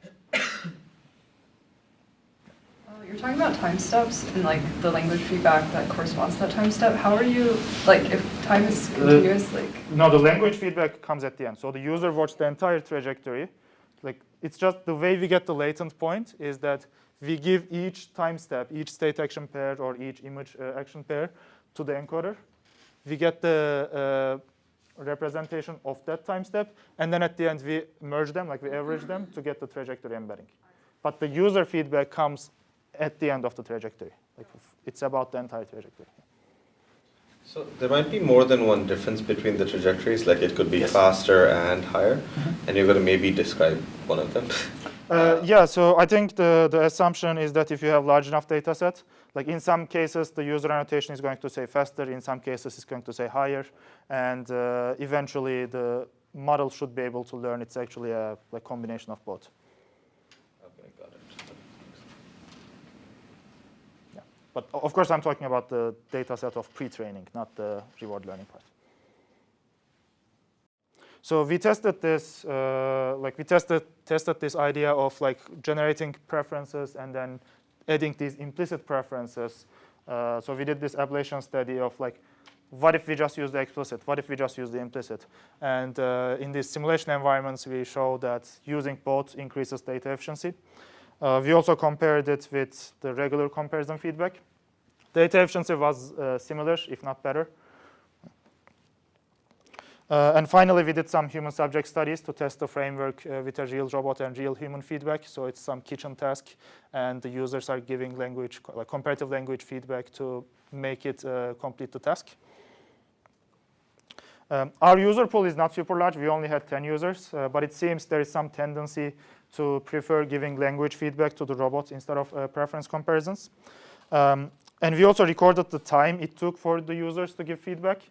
You're talking about time steps and like the language feedback that corresponds to that time step. How are you, like if time is continuous, like? No, the language feedback comes at the end. So the user watched the entire trajectory. Like it's just the way we get the latent point is that we give each time step, each state action pair or each image action pair to the encoder. We get the representation of that time step, and then at the end we merge them, like we average them to get the trajectory embedding. But the user feedback comes at the end of the trajectory. Like it's about the entire trajectory. So there might be more than one difference between the trajectories, like it could be faster and higher, and you're going to maybe describe one of them. Yeah, so I think the assumption is that if you have large enough data set, like in some cases the user annotation is going to say faster, in some cases it's going to say higher, and eventually the model should be able to learn it's actually a like combination of both. Okay, got it. Yeah, but of course I'm talking about the data set of pre-training, not the reward learning part. So we tested this, we tested this idea of like generating preferences and then adding these implicit preferences. So we did this ablation study of like, what if we just use the explicit? What if we just use the implicit? And in these simulation environments, we show that using both increases data efficiency. We also compared it with the regular comparison feedback. Data efficiency was similar, if not better. And finally, we did some human subject studies to test the framework with a real robot and real human feedback. So it's some kitchen task, and the users are giving language, like comparative language feedback to make it complete the task. Our user pool is not super large. We only had 10 users, but it seems there is some tendency to prefer giving language feedback to the robot instead of preference comparisons. And we also recorded the time it took for the users to give feedback.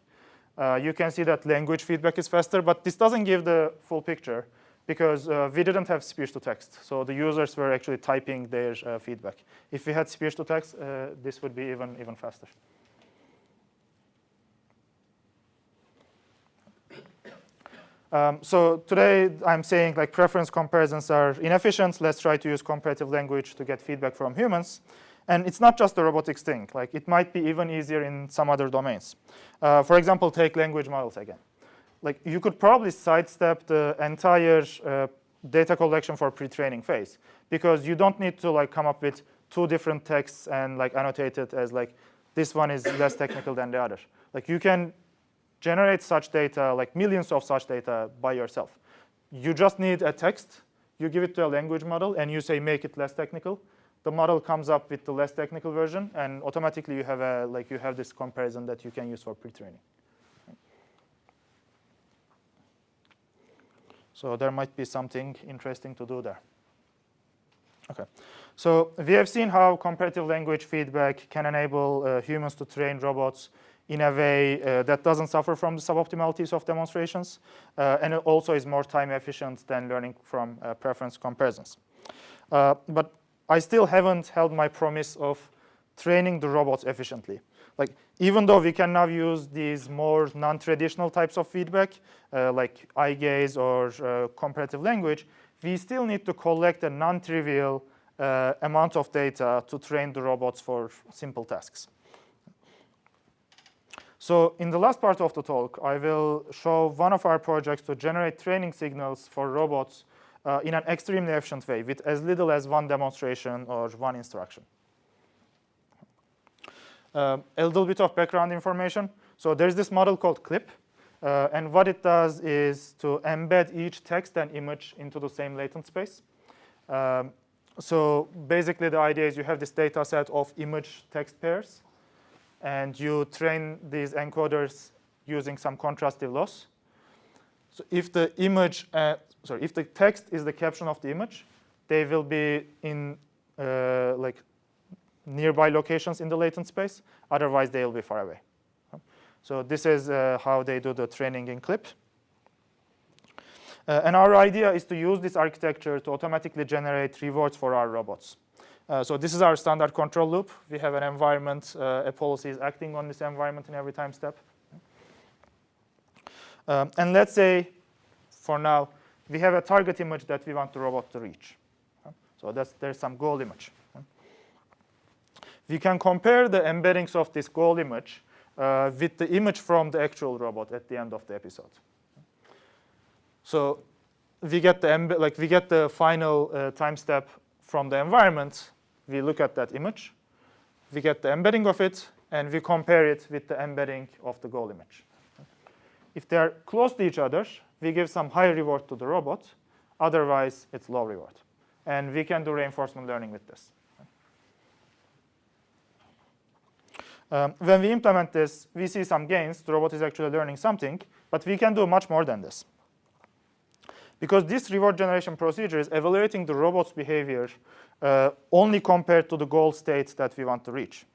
You can see that language feedback is faster, but this doesn't give the full picture because we didn't have speech-to-text. So the users were actually typing their feedback. If we had speech-to-text, this would be even faster. So today I'm saying like preference comparisons are inefficient. Let's try to use comparative language to get feedback from humans. And it's not just a robotics thing. Like it might be even easier in some other domains. For example, take language models again. Like you could probably sidestep the entire data collection for pre-training phase because you don't need to like come up with two different texts and like annotate it as like this one is less technical than the other. Like you can generate such data, like millions of such data by yourself. You just need a text. You give it to a language model, and you say make it less technical. The model comes up with the less technical version, and automatically you have this comparison that you can use for pre-training. So there might be something interesting to do there. Okay, so we have seen how comparative language feedback can enable humans to train robots in a way that doesn't suffer from the suboptimalities of demonstrations, and it also is more time efficient than learning from preference comparisons. But I still haven't held my promise of training the robots efficiently. Like, even though we can now use these more non-traditional types of feedback, like eye gaze or comparative language, we still need to collect a non-trivial amount of data to train the robots for simple tasks. So in the last part of the talk, I will show one of our projects to generate training signals for robots in an extremely efficient way with as little as one demonstration or one instruction. A little bit of background information. So there's this model called CLIP. And what it does is to embed each text and image into the same latent space. So basically, the idea is you have this data set of image-text pairs. And you train these encoders using some contrastive loss. So if the if the text is the caption of the image, they will be in like nearby locations in the latent space. Otherwise, they will be far away. So this is how they do the training in CLIP. And our idea is to use this architecture to automatically generate rewards for our robots. So this is our standard control loop. We have an environment. A policy is acting on this environment in every time step. And let's say, for now, we have a target image that we want the robot to reach. So there's some goal image. We can compare the embeddings of this goal image with the image from the actual robot at the end of the episode. So we get the final time step from the environment. We look at that image, we get the embedding of it, and we compare it with the embedding of the goal image. If they're close to each other, we give some high reward to the robot. Otherwise, it's low reward. And we can do reinforcement learning with this. When we implement this, we see some gains. The robot is actually learning something, but we can do much more than this. Because this reward generation procedure is evaluating the robot's behavior only compared to the goal state that we want to reach.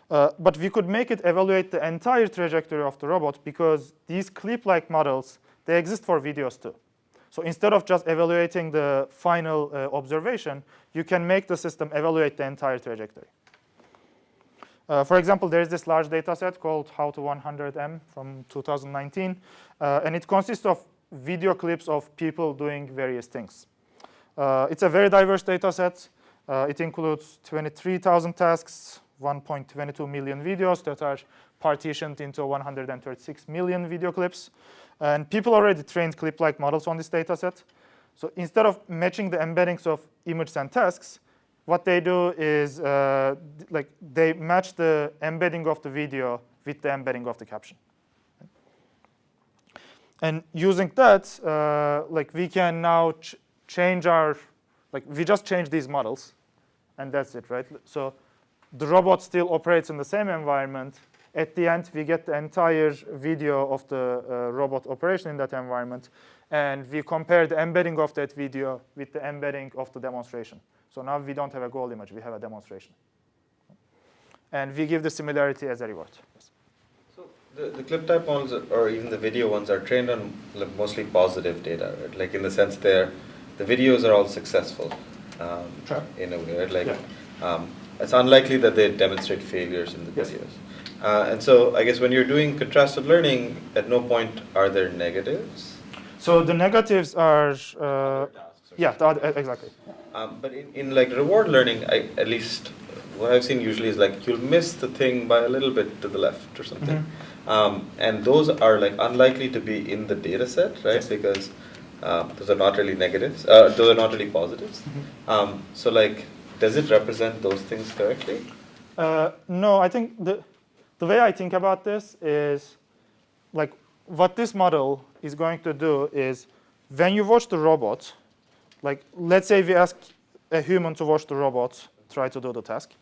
But we could make it evaluate the entire trajectory of the robot because these CLIP-like models, they exist for videos too. So instead of just evaluating the final observation, you can make the system evaluate the entire trajectory. For example, there's this large data set called How-to-100M from 2019. And it consists of video clips of people doing various things. It's a very diverse data set. It includes 23,000 tasks, 1.22 million videos that are partitioned into 136 million video clips. And people already trained CLIP-like models on this data set. So instead of matching the embeddings of images and tasks, what they do is like they match the embedding of the video with the embedding of the caption. And using that, like we can now change our, like we just change these models, and that's it, right? So the robot still operates in the same environment. At the end, we get the entire video of the robot operation in that environment, and we compare the embedding of that video with the embedding of the demonstration. So now we don't have a goal image, we have a demonstration. And we give the similarity as a reward. Yes. So the clip type ones, or even the video ones, are trained on mostly positive data, right? Like in the sense the videos are all successful Sure. in a way, right? Like Yeah. it's unlikely that they demonstrate failures in the Yes. videos. And so I guess when you're doing contrasted learning, at no point are there negatives. So the negatives are, Other tasks or yeah, something. exactly. But in like reward learning, at least what I've seen usually is like you'll miss the thing by a little bit to the left or something. And those are like unlikely to be in the data set, right? Yes. Because those are not really negatives. Those are not really positives. So like, does it represent those things correctly? No, I think the way I think about this is like what this model is going to do is when you watch the robot, like let's say we ask a human to watch the robot try to do the task,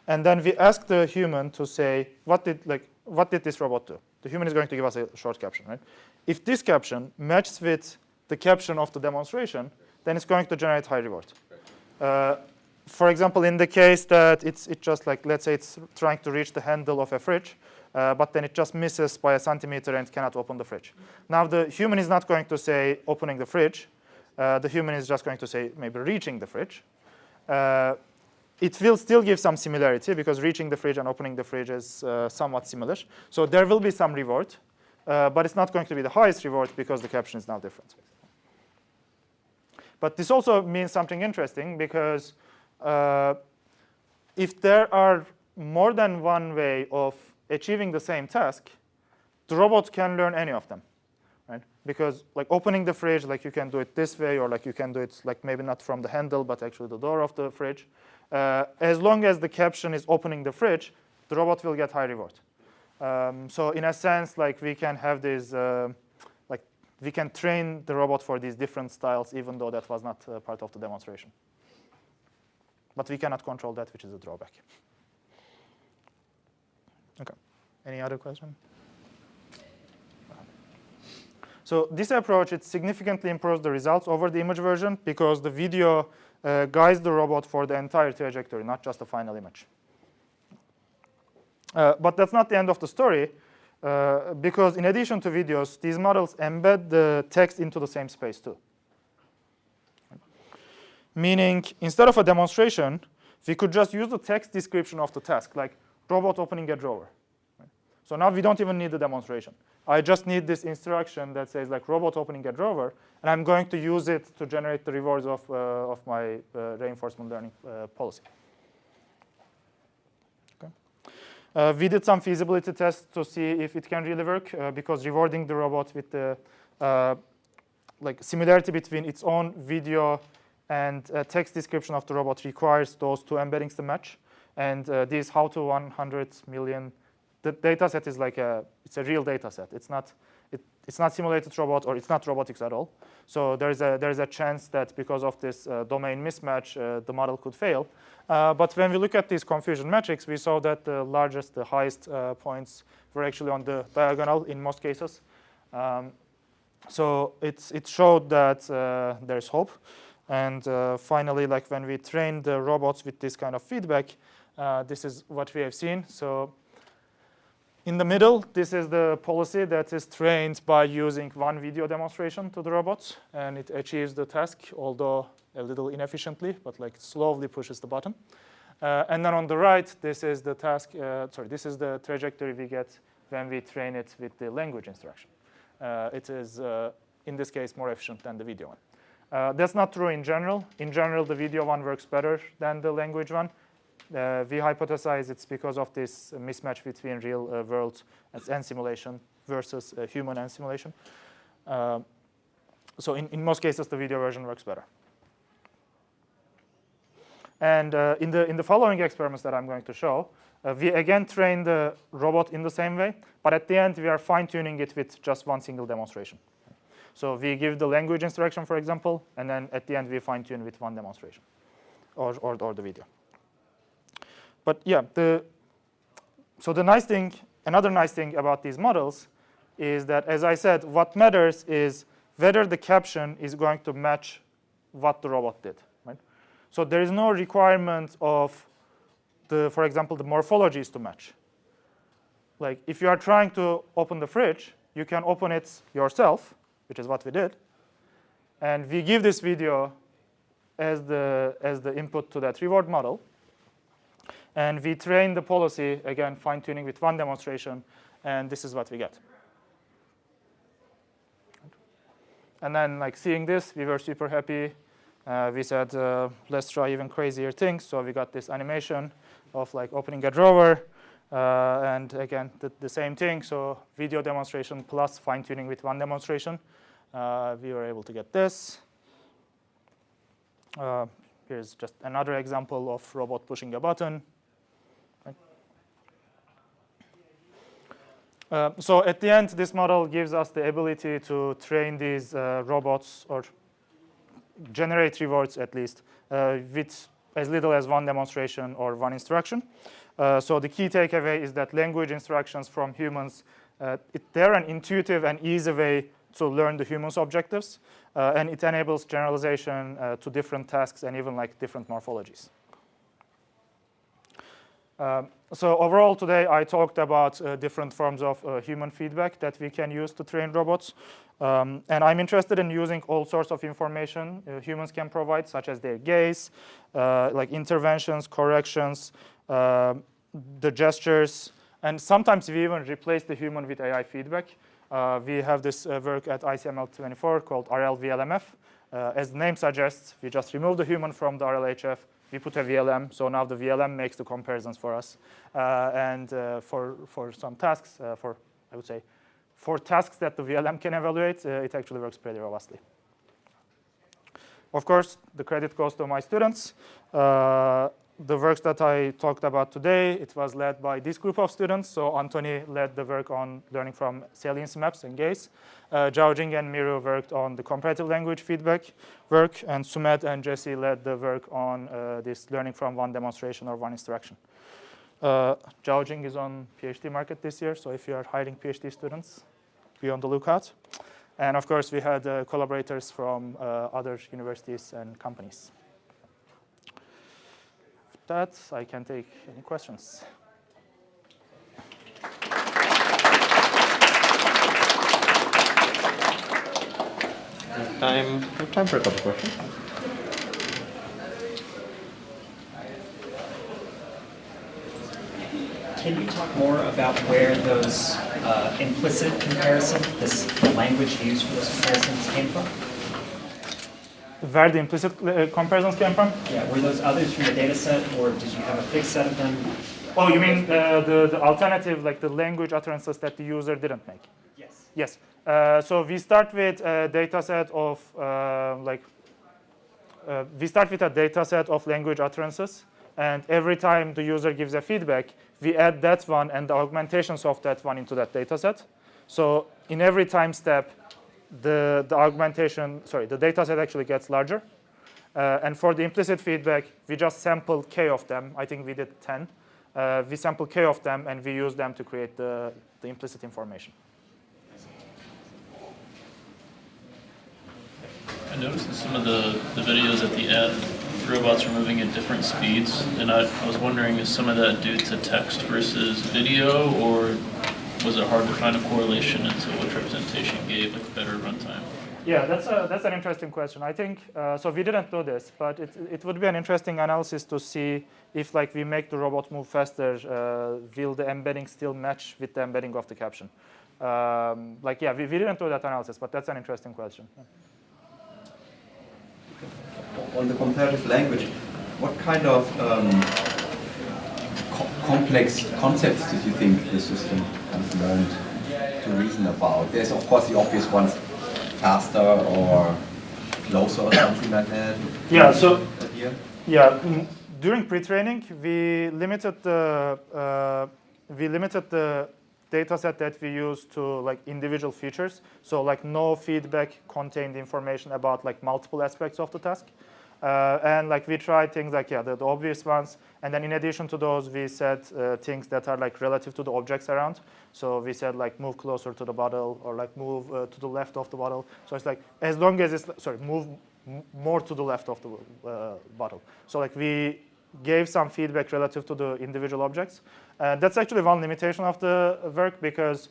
and then we ask the human to say what did this robot do? The human is going to give us a short caption, right? If this caption matches with the caption of the demonstration, then it's going to generate high reward. For example, in the case that it's just like, let's say it's trying to reach the handle of a fridge, but then it just misses by a centimeter and cannot open the fridge. Now the human is not going to say opening the fridge. The human is just going to say maybe reaching the fridge. It will still give some similarity because reaching the fridge and opening the fridge is somewhat similar. So there will be some reward, but it's not going to be the highest reward because the caption is now different. But this also means something interesting because if there are more than one way of achieving the same task, the robot can learn any of them, right? Because like opening the fridge, like you can do it this way, or like you can do it like maybe not from the handle, but actually the door of the fridge. As long as the caption is opening the fridge, the robot will get high reward. So in a sense, like we can have these, like we can train the robot for these different styles, even though that was not part of the demonstration. But we cannot control that, which is a drawback. Okay. Any other question? So this approach, it significantly improves the results over the image version because the video guides the robot for the entire trajectory, not just the final image. But that's not the end of the story, because in addition to videos, these models embed the text into the same space too. Meaning, instead of a demonstration, we could just use the text description of the task, like robot opening a drawer. So now we don't even need the demonstration. I just need this instruction that says like robot opening a drawer, and I'm going to use it to generate the rewards of my reinforcement learning policy. Okay. We did some feasibility tests to see if it can really work, because rewarding the robot with the like similarity between its own video and text description of the robot requires those two embeddings to match. And this how to 100 million, the data set is like it's a real data set. It's not simulated robot, or it's not robotics at all. So there's a chance that because of this domain mismatch, the model could fail. But when we look at these confusion metrics, we saw that the highest points were actually on the diagonal in most cases. So it showed that there's hope. And finally, like when we train the robots with this kind of feedback, this is what we have seen. So in the middle, this is the policy that is trained by using one video demonstration to the robots, and it achieves the task, although a little inefficiently, but like slowly pushes the button. And then on the right, this is the task. This is the trajectory we get when we train it with the language instruction. It is, in this case, more efficient than the video one. That's not true in general. In general, the video one works better than the language one. We hypothesize it's because of this mismatch between real world and simulation versus human and simulation. So in most cases, the video version works better. And in the following experiments that I'm going to show, we again train the robot in the same way, but at the end we are fine-tuning it with just one single demonstration. So we give the language instruction, for example, and then at the end we fine-tune with one demonstration or the video. But yeah, so the nice thing, another nice thing about these models is that, as I said, what matters is whether the caption is going to match what the robot did. Right? So there is no requirement of for example, the morphologies to match. Like if you are trying to open the fridge, you can open it yourself, which is what we did, and we give this video as the input to that reward model, and we train the policy again, fine-tuning with one demonstration, and this is what we get. And then, like seeing this, we were super happy. We said, let's try even crazier things. So we got this animation of like opening a drawer, and again, the same thing. So video demonstration plus fine-tuning with one demonstration. We were able to get this. Here's just another example of robot pushing a button. So at the end, this model gives us the ability to train these robots or generate rewards at least with as little as one demonstration or one instruction. So the key takeaway is that language instructions from humans, they're an intuitive and easy way to learn the human's objectives, and it enables generalization to different tasks and even like different morphologies. So overall today I talked about different forms of human feedback that we can use to train robots. And I'm interested in using all sorts of information humans can provide, such as their gaze, like interventions, corrections, the gestures, and sometimes we even replace the human with AI feedback. We have this work at ICML24 called RL-VLMF. As the name suggests, we just remove the human from the RLHF. We put a VLM, so now the VLM makes the comparisons for us. And for some tasks, I would say, for tasks that the VLM can evaluate, it actually works pretty robustly. Of course, the credit goes to my students. The works that I talked about today, it was led by this group of students. So Anthony led the work on learning from saliency maps and gaze. Zhaojing and Miru worked on the comparative language feedback work, and Sumedh and Jesse led the work on this learning from one demonstration or one instruction. Zhaojing is on PhD market this year, so if you are hiring PhD students, be on the lookout. And of course, we had collaborators from other universities and companies. With that, I can take any questions. We have time for a couple questions. Can you talk more about where those implicit comparisons, the language used for those comparisons came from? Where the implicit comparisons came from? Yeah, were those others from the data set, or did you have a fixed set of them? Oh, you mean the alternative, like the language utterances that the user didn't make? Yes. Yes. So we start with a data set of language utterances, and every time the user gives a feedback, we add that one and the augmentations of that one into that data set. So in every time step, the data set actually gets larger. And for the implicit feedback, we just sample k of them. I think we did 10. We sample k of them, and we use them to create the implicit information. I noticed in some of the videos at the end, robots are moving at different speeds, and I was wondering, is some of that due to text versus video, or was it hard to find a correlation until which representation gave like better runtime? Yeah, that's an interesting question. I think so. We didn't do this, but it would be an interesting analysis to see if like we make the robot move faster, will the embedding still match with the embedding of the caption? We didn't do that analysis, but that's an interesting question. On the comparative language, what kind of complex concepts did you think the system has learned to reason about? There's of course the obvious ones, faster or closer or something like that. Yeah. So during pre-training, we limited the data set that we use to like individual features. So like no feedback contained information about like multiple aspects of the task. And like we tried things like, the obvious ones. And then in addition to those, we said things that are like relative to the objects around. So we said like move closer to the bottle or like move to the left of the bottle. So it's like as long as it's, move more to the left of the bottle. So like we gave some feedback relative to the individual objects. That's actually one limitation of the work because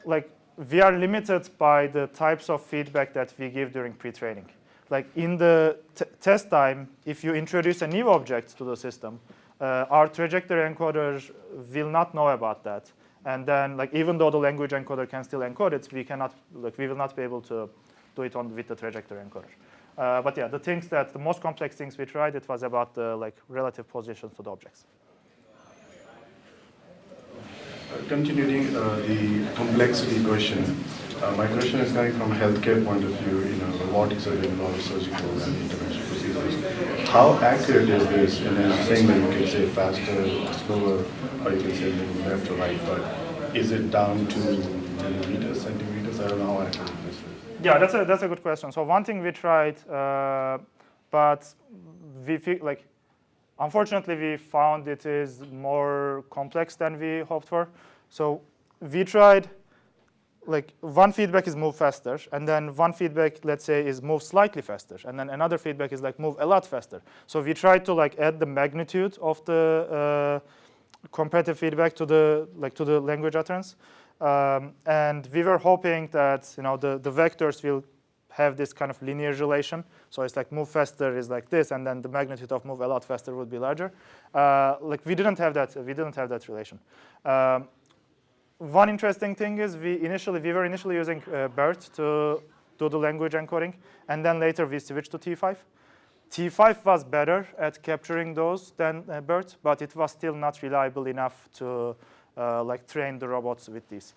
like we are limited by the types of feedback that we give during pre-training. Like in the test time, if you introduce a new object to the system, our trajectory encoder will not know about that. And then like even though the language encoder can still encode it, we will not be able to do it with the trajectory encoder. But yeah, the most complex things we tried, it was about the like relative positions to the objects. Continuing the complexity question, my question is coming from a healthcare point of view. Robotics are doing a lot of surgical and intervention procedures. How accurate is this? And as you're saying that you can say faster, slower, or you can say maybe left or right, but is it down to millimeters, centimeters? I don't know how accurate this is. Yeah, that's a good question. So one thing we tried, but unfortunately we found it is more complex than we hoped for. So we tried, like one feedback is move faster, and then one feedback, let's say, is move slightly faster, and then another feedback is like move a lot faster. So we tried to like add the magnitude of the comparative feedback to the language utterance. And we were hoping that the vectors will have this kind of linear relation. So it's like move faster is like this, and then the magnitude of move a lot faster would be larger. Like we didn't have that. We didn't have that relation. One interesting thing is we were initially using BERT to do the language encoding, and then later we switched to T5. T5 was better at capturing those than BERT, but it was still not reliable enough to like train the robots with these.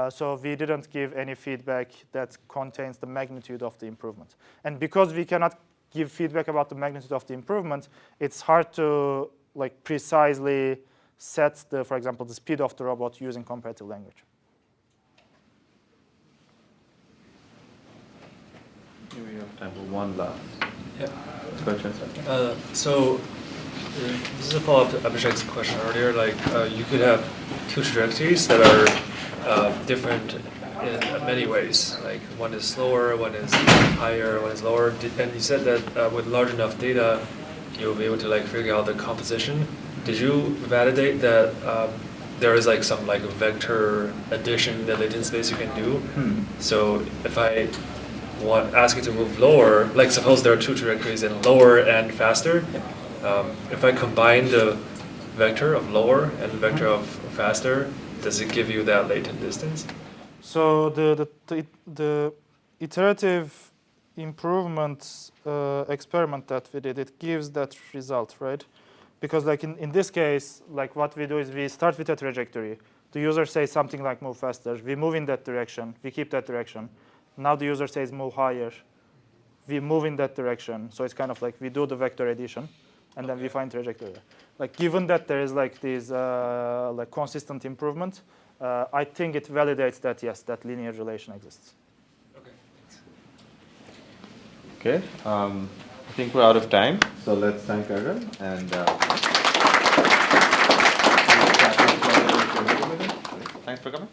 So we didn't give any feedback that contains the magnitude of the improvement. And because we cannot give feedback about the magnitude of the improvement, it's hard to like precisely set for example, the speed of the robot using comparative language. We have time for one last. Yeah. Question. So this is a follow-up to Abhishek's question earlier. Like you could have two trajectories that are different in many ways. Like one is slower, one is higher, one is lower. And you said that with large enough data, you'll be able to like figure out the composition. Did you validate that there is like some like vector addition in the latent space you can do? So if I ask you to move lower, like suppose there are two trajectories in lower and faster. If I combine the vector of lower and the vector of faster, does it give you that latent distance? So the iterative improvement experiment that we did, it gives that result, right? Because like in this case, like what we do is we start with a trajectory. The user says something like move faster. We move in that direction. We keep that direction. Now the user says move higher. We move in that direction. So it's kind of like we do the vector addition, and then we find trajectory. Like given that there is like this like consistent improvement, I think it validates that yes, that linear relation exists. Okay. Okay. I think we're out of time, so let's thank Erdem and thanks for coming.